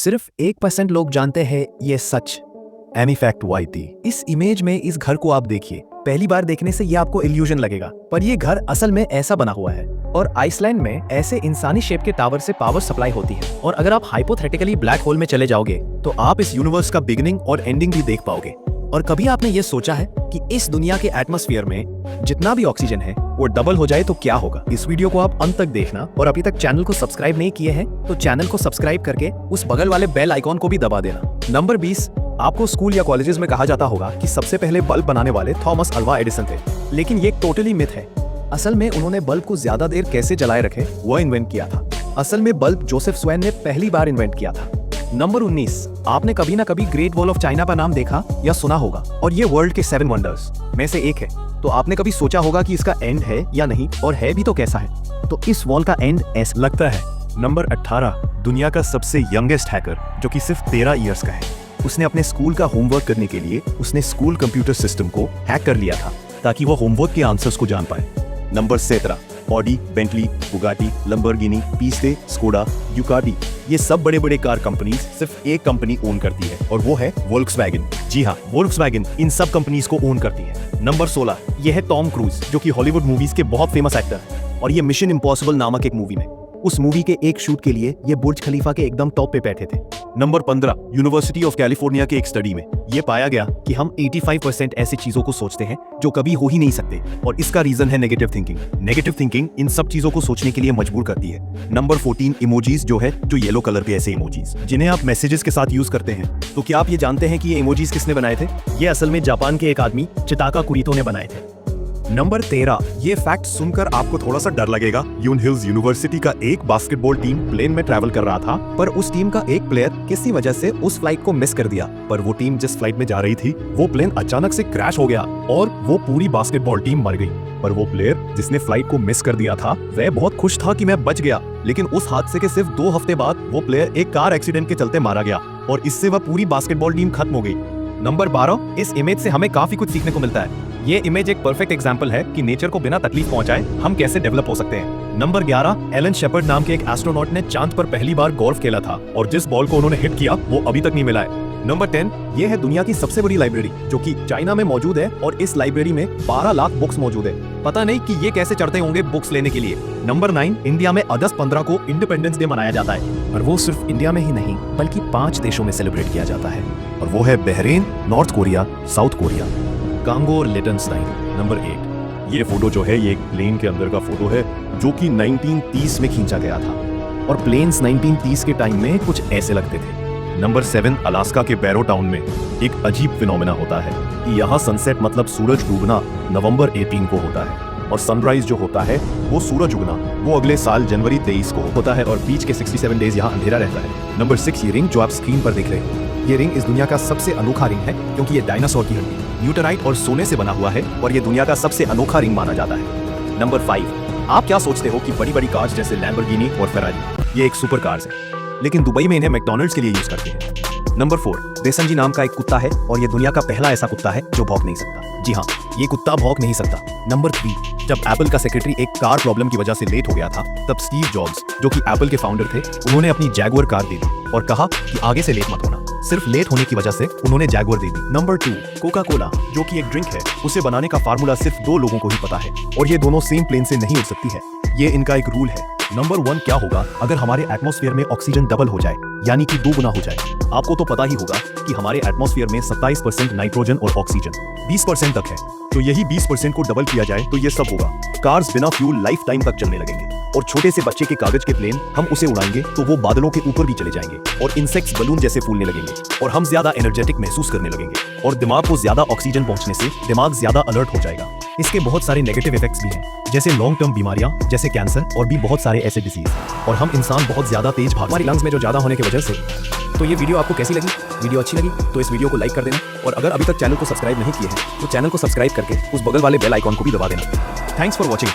सिर्फ 1% लोग जानते हैं ये सच। Amy fact YT। इस इमेज में इस घर को आप देखिए। पहली बार देखने से ये आपको इल्यूजन लगेगा, पर ये घर असल में ऐसा बना हुआ है। और आइसलैंड में ऐसे इंसानी शेप के टावर से पावर सप्लाई होती है। और अगर आप हाइपोथेटिकली ब्लैक होल में चले जाओगे तो आप इस यूनिवर्स का बिगिनिंग और एंडिंग भी देख पाओगे। और कभी आपने ये सोचा है कि इस दुनिया के एटमॉस्फेयर में जितना भी ऑक्सीजन है वो डबल हो जाए तो क्या होगा? इस वीडियो को आप अंत तक देखना, और अभी तक चैनल को सब्सक्राइब नहीं किए हैं तो चैनल को सब्सक्राइब करके उस बगल वाले बेल आइकॉन को भी दबा देना। नंबर 20। आपको स्कूल या कॉलेजेस में कहा जाता होगा कि सबसे पहले बल्ब बनाने वाले थॉमस अल्वा एडिसन थे, लेकिन ये टोटली मिथ है। असल में उन्होंने बल्ब को ज्यादा देर कैसे जलाए रखे वो इन्वेंट किया था। असल में बल्ब जोसेफ स्वेन ने पहली बार इन्वेंट किया था। नंबर 19। आपने कभी ना कभी ग्रेट वॉल ऑफ चाइना का नाम देखा या सुना होगा, और ये वर्ल्ड के 7 वंडर्स में से एक है। तो आपने कभी सोचा होगा कि इसका एंड है या नहीं, और है भी तो कैसा है? तो इस वॉल का एंड ऐसा लगता है। नंबर 18। दुनिया का सबसे यंगेस्ट हैकर जो कि सिर्फ 13 इयर्स का है। उसने अपने स्कूल का होमवर्क करने के लिए उसने स्कूल कंप्यूटर सिस्टम को हैक कर लिया था ताकि वो होमवर्क के आंसर्स को जान पाए। Number 17। Audi, Bentley, Bugatti, Lamborghini, पीसे, स्कोडा, ड्यूकाटी, ये सब बड़े बड़े कार कंपनीज सिर्फ एक कंपनी ओन करती है, और वो है वोल्क्सवैगन। जी हाँ, वोल्क्सवैगन इन सब कंपनीज को ओन करती है। नंबर 16। ये है टॉम क्रूज, जो कि हॉलीवुड मूवीज के बहुत फेमस एक्टर है, और ये मिशन इम्पॉसिबल नामक एक मूवी में, उस मूवी के एक शूट के लिए ये बुर्ज खलीफा के एकदम टॉप पे बैठे थे। नंबर 15। यूनिवर्सिटी ऑफ कैलिफोर्निया के एक स्टडी में ये पाया गया कि हम 85% ऐसी चीजों को सोचते हैं जो कभी हो ही नहीं सकते, और इसका रीजन है negative thinking. Negative thinking in सब चीजों को सोचने के लिए मजबूर करती है। नंबर 14। इमोजीज जो है, जो येलो कलर के ऐसे इमोजीज जिन्हें आप मैसेजेस के साथ यूज करते हैं। तो क्या आप ये जानते हैं कि ये इमोजीज किसने बनाए थे? ये असल में जापान के एक आदमी चिताका कुरितो ने बनाए थे। नंबर 13। ये फैक्ट सुनकर आपको थोड़ा सा डर लगेगा। यून हिल्स यूनिवर्सिटी का एक बास्केटबॉल टीम प्लेन में ट्रैवल कर रहा था, पर उस टीम का एक प्लेयर किसी वजह से उस फ्लाइट को मिस कर दिया। पर वो टीम जिस फ्लाइट में जा रही थी वो प्लेन अचानक से क्रैश हो गया और वो पूरी बास्केटबॉल टीम मर गई। पर वो प्लेयर जिसने फ्लाइट को मिस कर दिया था वह बहुत खुश था कि मैं बच गया, लेकिन उस हादसे के सिर्फ 2 हफ्ते बाद वो प्लेयर एक कार एक्सीडेंट के चलते मारा गया, और इससे वह पूरी बास्केटबॉल टीम खत्म हो गई। नंबर 12। इस इमेज से हमें काफी कुछ सीखने को मिलता है। ये इमेज एक परफेक्ट एग्जांपल है कि नेचर को बिना तकलीफ पहुंचाए हम कैसे डेवलप हो सकते हैं। नंबर 11। एलन शेपर्ड नाम के एक एस्ट्रोनॉट ने चांद पर पहली बार गोल्फ खेला था, और जिस बॉल को उन्होंने हिट किया वो अभी तक नहीं मिला है। नंबर 10। ये है दुनिया की सबसे बड़ी लाइब्रेरी जो कि चाइना में मौजूद है, और इस लाइब्रेरी में 12 लाख बुक्स मौजूद है। पता नहीं कि ये कैसे चढ़ते होंगे बुक्स लेने के लिए। नंबर 9। इंडिया में अगस्त 15 को इंडिपेंडेंस डे मनाया जाता है, और वो सिर्फ इंडिया में ही नहीं बल्कि 5 देशों में सेलिब्रेट किया जाता है, और वो है Bahrain, north Korea, south Korea, Congo और लिटनस्टाइन। नंबर 8। ये फोटो जो है ये एक प्लेन के अंदर का फोटो है जो कि 1930 में खींचा गया था, और प्लेन्स 1930 के टाइम में कुछ ऐसे लगते थे। नंबर 7। अलास्का के बैरो टाउन में एक अजीब फिनोमेना होता है कि यहाँ सनसेट मतलब सूरज डूबना नवंबर 18 को होता है, और सनराइज जो होता है वो सूरज उगना वो अगले साल जनवरी 23 को होता है, और बीच के 67 डेज यहाँ अंधेरा रहता है। नंबर 6। ये रिंग जो आप स्क्रीन पर देख रहे हैं, ये रिंग इस दुनिया का सबसे अनोखा रिंग है, क्योंकि ये डायनासोर की हड्डी, न्यूटराइट और सोने से बना हुआ है, और ये दुनिया का सबसे अनोखा रिंग माना जाता है। नंबर 5। आप क्या सोचते हो कि बड़ी बड़ी कार्स जैसे लैम्बोर्गिनी और फेरारी ये एक सुपर कार्स है, लेकिन दुबई में इन्हें मैकडॉनल्ड्स के लिए यूज करते हैं। नंबर 4। देसंजी नाम का एक कुत्ता है, और ये दुनिया का पहला ऐसा कुत्ता है जो भौंक नहीं सकता। जी हाँ, ये कुत्ता भौंक नहीं सकता। नंबर 3। जब एप्पल का सेक्रेटरी एक कार प्रॉब्लम की वजह से लेट हो गया था, तब स्टीव जॉब्स जो कि एप्पल के फाउंडर थे, उन्होंने अपनी जैगुआर कार दे दी और कहा कि आगे से लेट मत होना। सिर्फ लेट होने की वजह से उन्होंने जैगुआर दे दी। नंबर 2। कोका कोला जो कि एक ड्रिंक है, उसे बनाने का फार्मूला सिर्फ 2 लोगों को ही पता है, और ये दोनों सेम प्लेन से नहीं उड़ सकती है, ये इनका एक रूल है। नंबर 1। क्या होगा अगर हमारे एटमॉस्फेयर में ऑक्सीजन डबल हो जाए, यानी कि 2 गुना हो जाए? आपको तो पता ही होगा कि हमारे एटमॉस्फेयर में 27% नाइट्रोजन और ऑक्सीजन 20% तक है, तो यही 20% को डबल किया जाए तो ये सब होगा। कार्स बिना फ्यूल लाइफ टाइम तक चलने लगेंगे, और छोटे से बच्चे के कागज के प्लेन हम उसे उड़ाएंगे तो वो बादलों के ऊपर भी चले जाएंगे, और इंसेक्ट्स बलून जैसे फूलने लगेंगे, और हम ज्यादा एनर्जेटिक महसूस करने लगेंगे, और दिमाग को ज्यादा ऑक्सीजन पहुंचने से दिमाग ज्यादा अलर्ट हो जाएगा। इसके बहुत सारे नेगेटिव इफेक्ट्स भी हैं, जैसे लॉन्ग टर्म बीमारियां जैसे कैंसर, और भी बहुत सारे ऐसे डिजीज, और हम इंसान बहुत ज्यादा तेज भाग हमारी लंग्स में जो ज्यादा होने की वजह से। तो ये वीडियो आपको कैसी लगी? वीडियो अच्छी लगी तो इस वीडियो को लाइक कर देना, और अगर अभी तक चैनल को सब्सक्राइब नहीं किए हैं तो चैनल को सब्सक्राइब करके उस बगल वाले बेल आइकॉन को भी दबा देना। Thanks for watching.